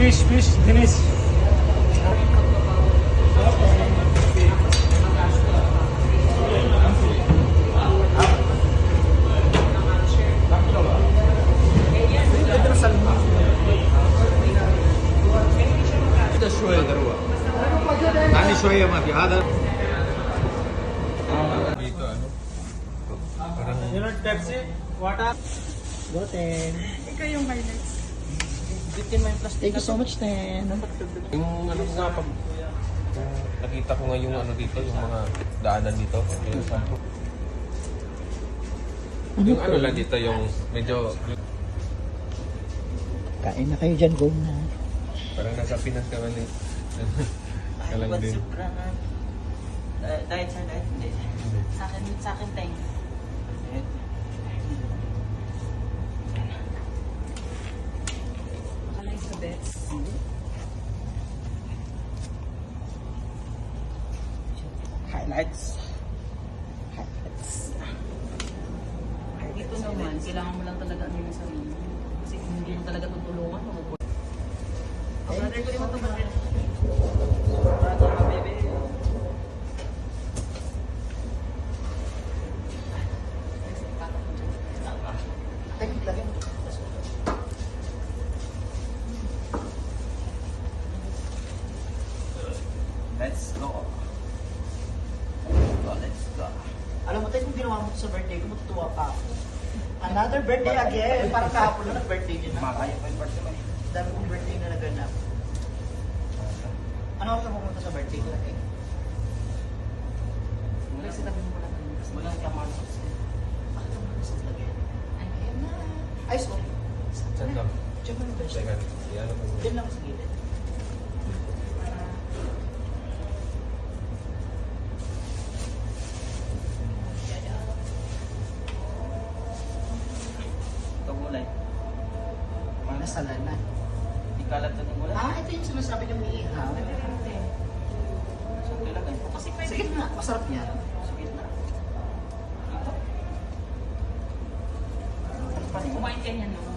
fish, Dennis. شوية دروة يعني شوية ما في هذا dito ano parang You know Pepsi? Water? Go, Ten. Ikaw yung highlights. Thank you so much, Ten. yung ano nga pag nakita ko nga yung ano dito yung mga daanan dito yung ano lang dito yung medyo Kain na kayo dyan, go na. parang nasa Pinas ka man ka lang din Diet sir, diet. Hindi. Sa akin, thanks. Makalay sa bets. Highlights. Dito naman, kailangan mo lang talaga ano yung sarili. Kasi kung hindi mo talaga tutulungan, mabubuhay. Brother, ko naman ito, brother. Brother, baby. Let's go. Let's go. Alam mo tayo kung ginawa mo ito sa birthday ko, matutuwa pa ako. Another birthday again. Parang kahapon na nag-birthday din ako. Makaya pa yung birthday mo. Dami kong birthday na naganap. Ano oras na pumunta sa birthday ko? Kasi tabi mo pala. Walang kamarsos. Bakit kamarsos lagi? Ayun na. Ay, sorry. saan ka? Diyan mo yung best. Teka, yan ako Diyan lang sa gilid. Ito gulay. Nasalan na. Di kalat ito ng gulay. Ah, ito yung sinasabi niyo may ihaw. So, ilagay. Kasi pwede Sige na, masarap yan. Sige na. Ito. kumain ka niyan, no?